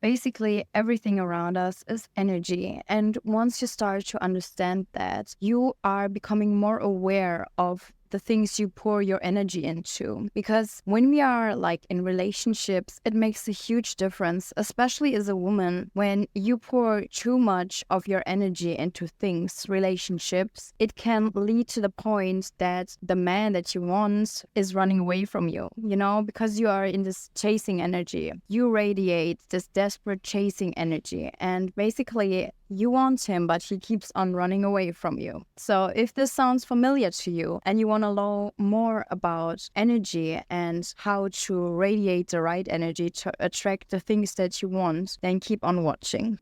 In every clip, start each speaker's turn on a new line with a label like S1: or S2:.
S1: Basically, everything around us is energy. And once you start to understand that, you are becoming more aware of the things you pour your energy into. Because when we are like in relationships, it makes a huge difference, especially as a woman, when you pour too much of your energy into things, relationships, it can lead to the point that the man that you want is running away from you, because you are in this chasing energy. You radiate this desperate chasing energy. And basically, you want him, but he keeps on running away from you. So if this sounds familiar to you and you want to know more about energy and how to radiate the right energy to attract the things that you want, then keep on watching.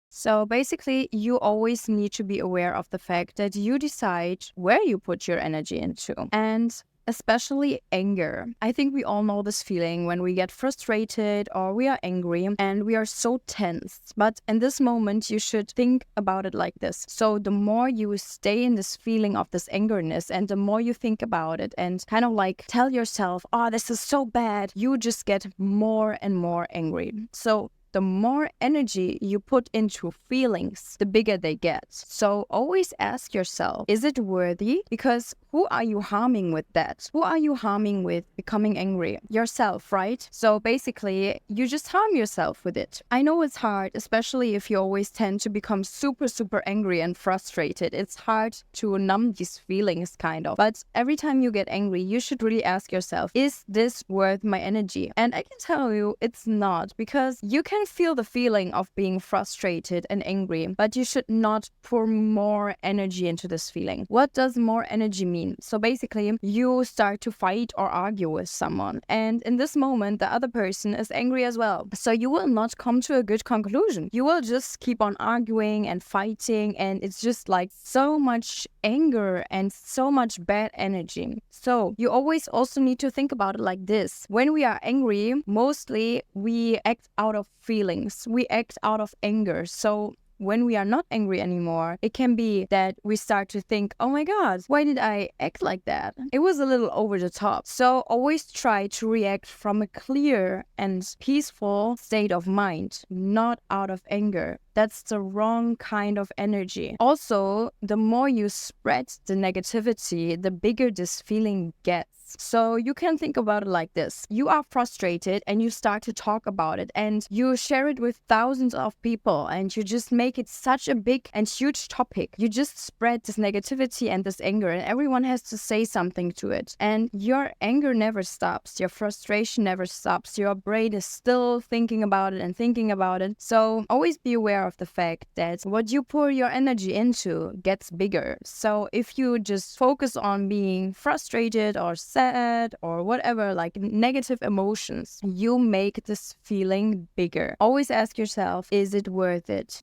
S1: So basically, you always need to be aware of the fact that you decide where you put your energy into. And especially anger. I think we all know this feeling when we get frustrated or we are angry and we are so tense. But in this moment, you should think about it like this. So the more you stay in this feeling of this angerness and the more you think about it and kind of like tell yourself, oh, this is so bad, you just get more and more angry. So the more energy you put into feelings, the bigger they get. So always ask yourself, is it worthy? Because who are you harming with that? Who are you harming with becoming angry? Yourself, right? So basically, you just harm yourself with it. I know it's hard, especially if you always tend to become super, super angry and frustrated. It's hard to numb these feelings, kind of. But every time you get angry, you should really ask yourself, is this worth my energy? And I can tell you it's not, because you can feel the feeling of being frustrated and angry, but you should not pour more energy into this feeling. What does more energy mean? So basically, you start to fight or argue with someone, and in this moment, the other person is angry as well. So you will not come to a good conclusion. You will just keep on arguing and fighting, and it's just like so much anger and so much bad energy. So you always also need to think about it like this. When we are angry, mostly we act out of feelings. We act out of anger. So when we are not angry anymore, it can be that we start to think, oh my God, why did I act like that? It was a little over the top. So always try to react from a clear and peaceful state of mind, not out of anger. That's the wrong kind of energy. Also, the more you spread the negativity, the bigger this feeling gets. So you can think about it like this. You are frustrated and you start to talk about it and you share it with thousands of people and you just make it such a big and huge topic. You just spread this negativity and this anger and everyone has to say something to it. And your anger never stops. Your frustration never stops. Your brain is still thinking about it and thinking about it. So always be aware of the fact that what you pour your energy into gets bigger. So if you just focus on being frustrated or sad or whatever, like negative emotions, you make this feeling bigger. Always ask yourself, is it worth it?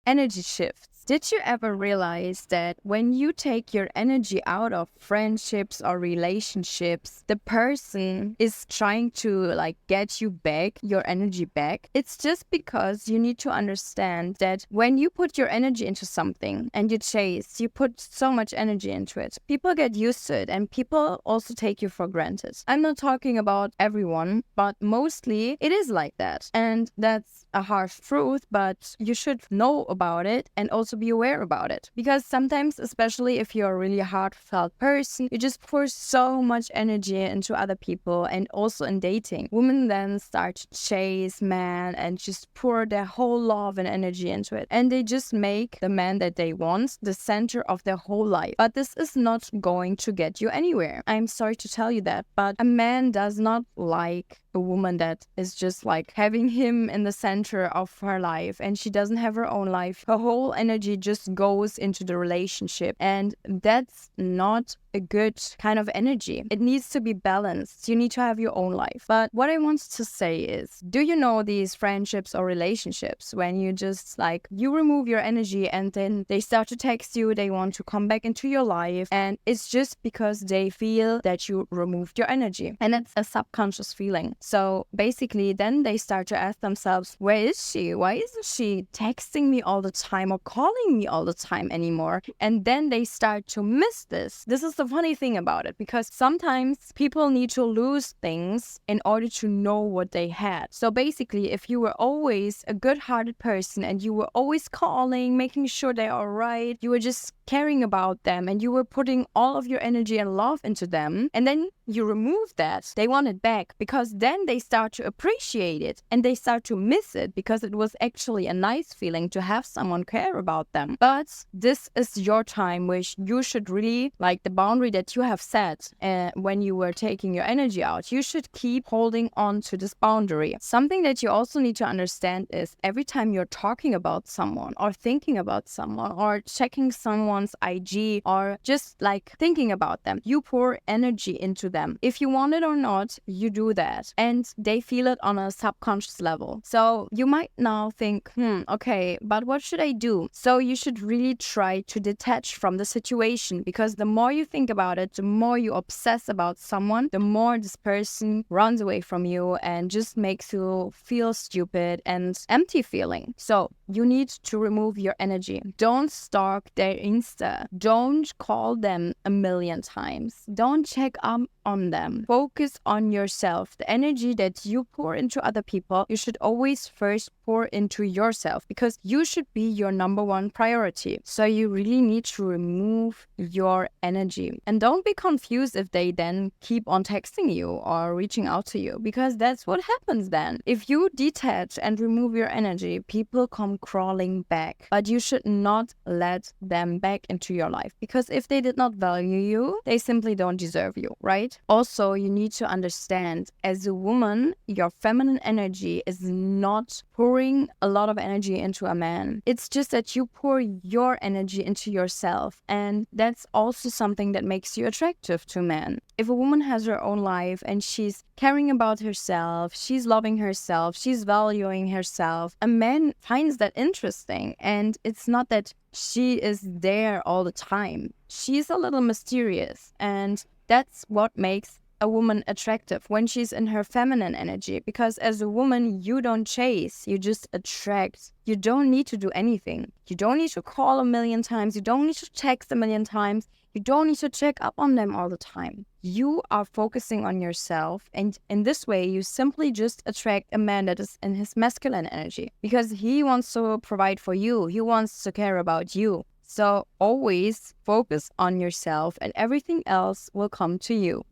S1: Energy shifts. Did you ever realize that when you take your energy out of friendships or relationships, the person is trying to get you back, your energy back? It's just because you need to understand that when you put your energy into something and you chase, you put so much energy into it. People get used to it and people also take you for granted. I'm not talking about everyone, but mostly it is like that. And that's a harsh truth, but you should know about it and also be aware about it. Because sometimes, especially if you're a really heartfelt person, you just pour so much energy into other people and also in dating. Women then start to chase men and just pour their whole love and energy into it. And they just make the man that they want the center of their whole life. But this is not going to get you anywhere. I'm sorry to tell you that, but a man does not like a woman that is just having him in the center of her life and she doesn't have her own life. Her whole energy just goes into the relationship, and that's not a good kind of energy. It needs to be balanced. You need to have your own life. But what I want to say is, do you know these friendships or relationships when you just you remove your energy and then they start to text you, they want to come back into your life, and it's just because they feel that you removed your energy, and it's a subconscious feeling. So basically, then they start to ask themselves, where is she? Why isn't she texting me all the time or calling me all the time anymore? And then they start to miss this. This is the funny thing about it, because sometimes people need to lose things in order to know what they had. So basically, if you were always a good-hearted person and you were always calling, making sure they are right, you were just caring about them and you were putting all of your energy and love into them, and then you remove that, they want it back, because then they start to appreciate it and they start to miss it, because it was actually a nice feeling to have someone care about them. But this is your time, which you should really, like the boundary that you have set when you were taking your energy out, you should keep holding on to this boundary. Something that you also need to understand is every time you're talking about someone or thinking about someone or checking someone's IG or just like thinking about them, you pour energy into them. If you want it or not, you do that. And they feel it on a subconscious level. So you might now think, okay, but what should I do? So you should really try to detach from the situation, because the more you think about it, the more you obsess about someone, the more this person runs away from you and just makes you feel stupid and empty feeling. So you need to remove your energy. Don't stalk their Insta. Don't call them a million times. Don't check up on them. Focus on yourself. The energy that you pour into other people, you should always first pour into yourself, because you should be your number one priority. So you really need to remove your energy. And don't be confused if they then keep on texting you or reaching out to you, because that's what happens then. If you detach and remove your energy, people come crawling back. But you should not let them back into your life, because if they did not value you, they simply don't deserve you, right? Also, you need to understand, as a woman, your feminine energy is not pouring a lot of energy into a man. It's just that you pour your energy into yourself, and that's also something that makes you attractive to men. If a woman has her own life and she's caring about herself, she's loving herself, she's valuing herself, a man finds that interesting. And it's not that she is there all the time. She's a little mysterious, and that's what makes a woman attractive, when she's in her feminine energy. Because as a woman, you don't chase, you just attract. You don't need to do anything. You don't need to call a million times. You don't need to text a million times. You don't need to check up on them all the time. You are focusing on yourself, and in this way, you simply just attract a man that is in his masculine energy, because he wants to provide for you. He wants to care about you. So always focus on yourself, and everything else will come to you.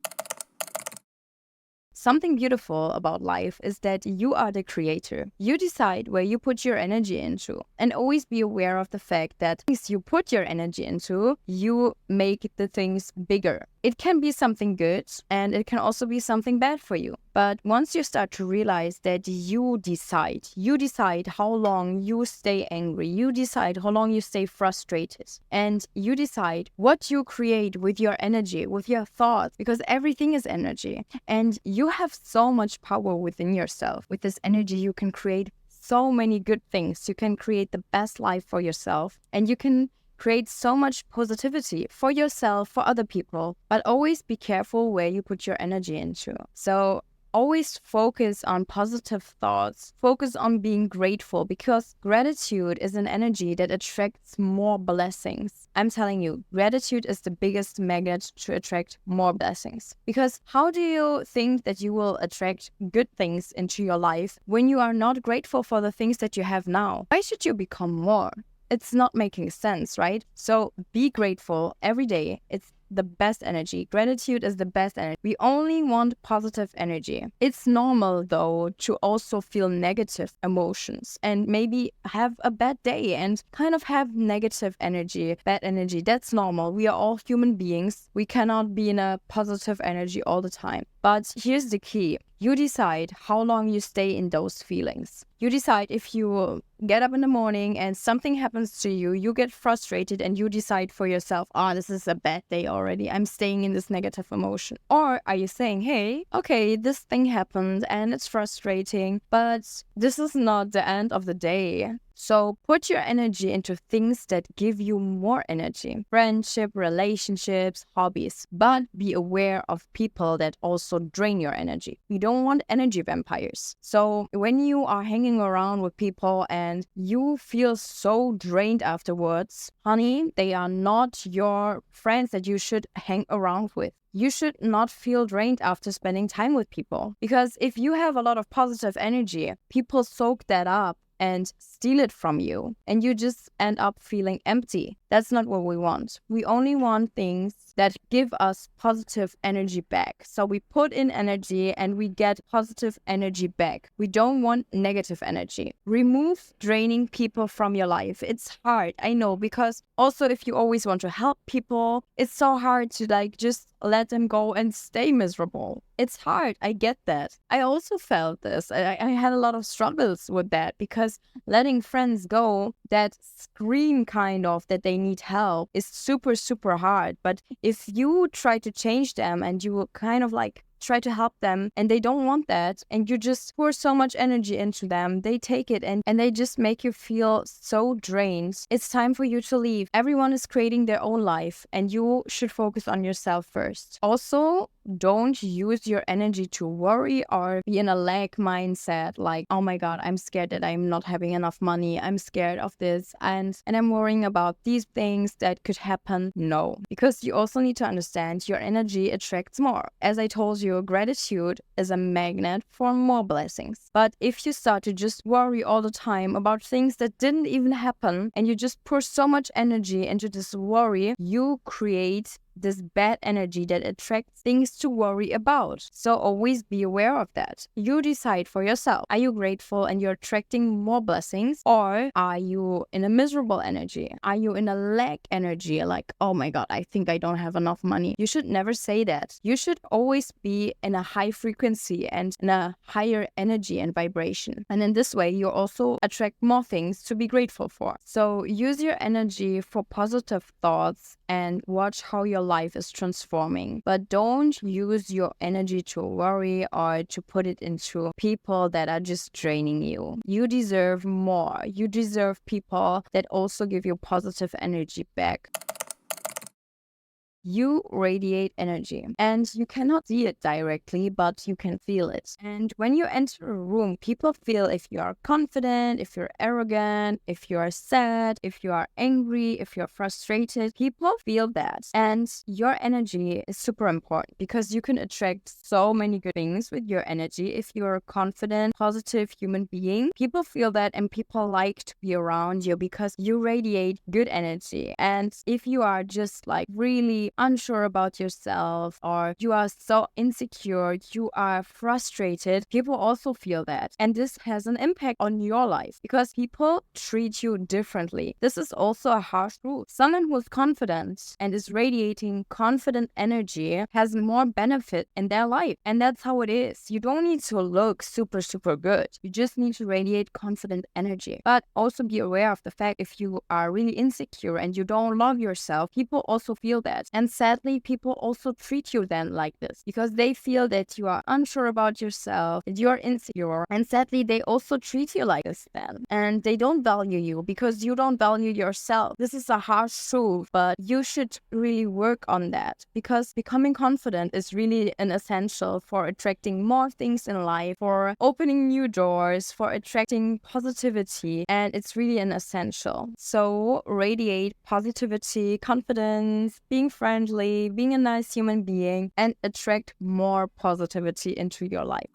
S1: Something beautiful about life is that you are the creator. You decide where you put your energy into, and always be aware of the fact that things you put your energy into, you make the things bigger. It can be something good, and it can also be something bad for you. But once you start to realize that you decide how long you stay angry, you decide how long you stay frustrated, and you decide what you create with your energy, with your thoughts, because everything is energy. And you have so much power within yourself. With this energy, you can create so many good things. You can create the best life for yourself, and you can create so much positivity for yourself, for other people. But always be careful where you put your energy into. So always focus on positive thoughts. Focus on being grateful, because gratitude is an energy that attracts more blessings. I'm telling you, gratitude is the biggest magnet to attract more blessings. Because how do you think that you will attract good things into your life when you are not grateful for the things that you have now? Why should you become more? It's not making sense, right? So be grateful every day. It's the best energy. Gratitude is the best energy. We only want positive energy. It's normal, though, to also feel negative emotions and maybe have a bad day and kind of have negative energy, bad energy. That's normal. We are all human beings. We cannot be in a positive energy all the time. But here's the key. You decide how long you stay in those feelings. You decide if you get up in the morning and something happens to you, you get frustrated and you decide for yourself, this is a bad day already. I'm staying in this negative emotion. Or are you saying, hey, okay, this thing happened and it's frustrating, but this is not the end of the day. So put your energy into things that give you more energy: friendship, relationships, hobbies. But be aware of people that also drain your energy. We don't want energy vampires. So when you are hanging around with people and you feel so drained afterwards, honey, they are not your friends that you should hang around with. You should not feel drained after spending time with people. Because if you have a lot of positive energy, people soak that up and steal it from you, and you just end up feeling empty. That's not what we want. We only want things that give us positive energy back. So we put in energy and we get positive energy back. We don't want negative energy. Remove draining people from your life. It's hard, I know, because also if you always want to help people, it's so hard to just let them go and stay miserable. It's hard. I get that. I also felt this. I had a lot of struggles with that, because letting friends go that scream kind of that they need help is super, super hard. But if you try to change them and you kind of try to help them and they don't want that, and you just pour so much energy into them, they take it and they just make you feel so drained. It's time for you to leave. Everyone is creating their own life and you should focus on yourself first. Also, don't use your energy to worry or be in a lack mindset, like, oh my God, I'm scared that I'm not having enough money. I'm scared of this and I'm worrying about these things that could happen. No, because you also need to understand your energy attracts more. As I told you, gratitude is a magnet for more blessings. But if you start to just worry all the time about things that didn't even happen and you just pour so much energy into this worry, you create this bad energy that attracts things to worry about. So always be aware of that. You decide for yourself. Are you grateful and you're attracting more blessings? Or are you in a miserable energy? Are you in a lack energy? Like, oh my God, I think I don't have enough money. You should never say that. You should always be in a high frequency and in a higher energy and vibration. And in this way, you also attract more things to be grateful for. So use your energy for positive thoughts and watch how your life is transforming. But don't use your energy to worry or to put it into people that are just draining you. You deserve more. You deserve people that also give you positive energy back. You radiate energy and you cannot see it directly, but you can feel it. And when you enter a room, people feel if you are confident, if you're arrogant, if you are sad, if you are angry, if you're frustrated. People feel that. And your energy is super important because you can attract so many good things with your energy. If you're a confident, positive human being, people feel that and people like to be around you because you radiate good energy. And if you are just really unsure about yourself or you are so insecure, you are frustrated, people also feel that. And this has an impact on your life because people treat you differently. This is also a harsh truth. Someone who's confident and is radiating confident energy has more benefit in their life. And that's how it is. You don't need to look super, super good. You just need to radiate confident energy. But also be aware of the fact if you are really insecure and you don't love yourself, people also feel that. And sadly, people also treat you then like this because they feel that you are unsure about yourself, that you are insecure. And sadly, they also treat you like this then. And they don't value you because you don't value yourself. This is a harsh truth, but you should really work on that because becoming confident is really an essential for attracting more things in life, for opening new doors, for attracting positivity. And it's really an essential. So radiate positivity, confidence, being friendly, being a nice human being, and attract more positivity into your life.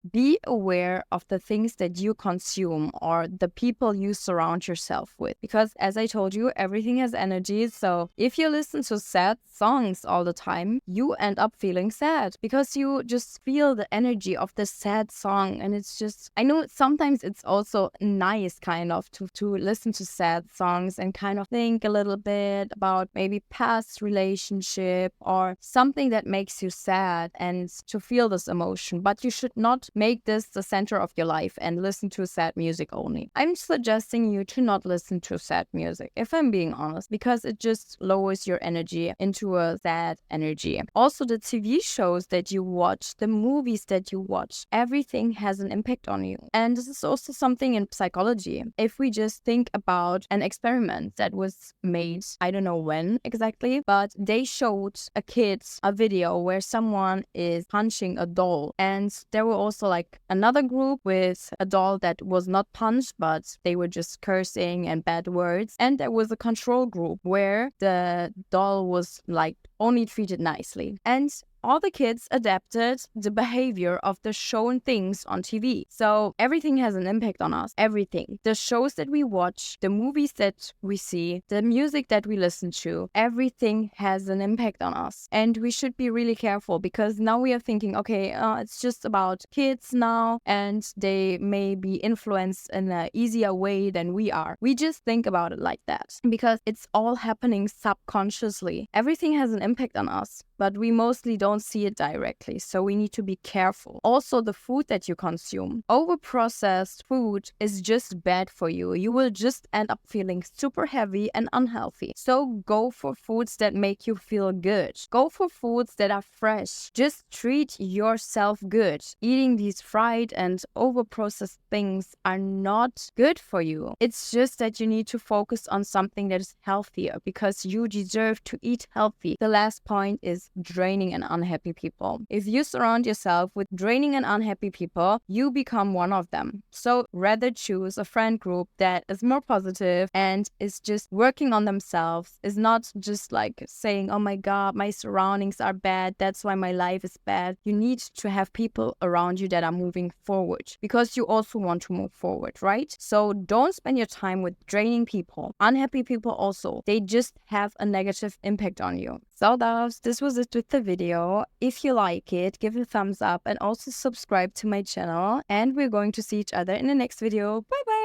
S1: Be aware of the things that you consume or the people you surround yourself with. Because as I told you, everything has energy. So if you listen to sad songs all the time, you end up feeling sad because you just feel the energy of the sad song. And it's just, I know sometimes it's also nice kind of to listen to sad songs and kind of think a little bit about maybe past relationship or something that makes you sad and to feel this emotion. But you should not make this the center of your life and listen to sad music only. I'm suggesting you to not listen to sad music, if I'm being honest, because it just lowers your energy into a sad energy. Also, the TV shows that you watch, the movies that you watch, everything has an impact on you. And this is also something in psychology. If we just think about an experiment that was made, I don't know when exactly, but they showed a kid a video where someone is punching a doll. And there were also like another group with a doll that was not punched, but they were just cursing and bad words. And there was a control group where the doll was like only treated nicely. And all the kids adapted the behavior of the shown things on TV. So everything has an impact on us. Everything. The shows that we watch, the movies that we see, the music that we listen to, everything has an impact on us. And we should be really careful, because now we are thinking, okay, it's just about kids now and they may be influenced in an easier way than we are. We just think about it like that because it's all happening subconsciously. Everything has an impact on us, but we mostly don't see it directly, so we need to be careful. Also, the food that you consume. Overprocessed food is just bad for you. You will just end up feeling super heavy and unhealthy. So go for foods that make you feel good. Go for foods that are fresh. Just treat yourself good. Eating these fried and overprocessed things are not good for you. It's just that you need to focus on something that is healthier, because you deserve to eat healthy. The last point is draining and unhappy people. If you surround yourself with draining and unhappy people, you become one of them. So rather choose a friend group that is more positive and is just working on themselves, is not just like saying, oh my God, my surroundings are bad, that's why my life is bad. You need to have people around you that are moving forward, because you also want to move forward, right? So don't spend your time with draining people. Unhappy people also, they just have a negative impact on you. So loves, this was it with the video. If you like it, give it a thumbs up and also subscribe to my channel. And we're going to see each other in the next video. Bye bye!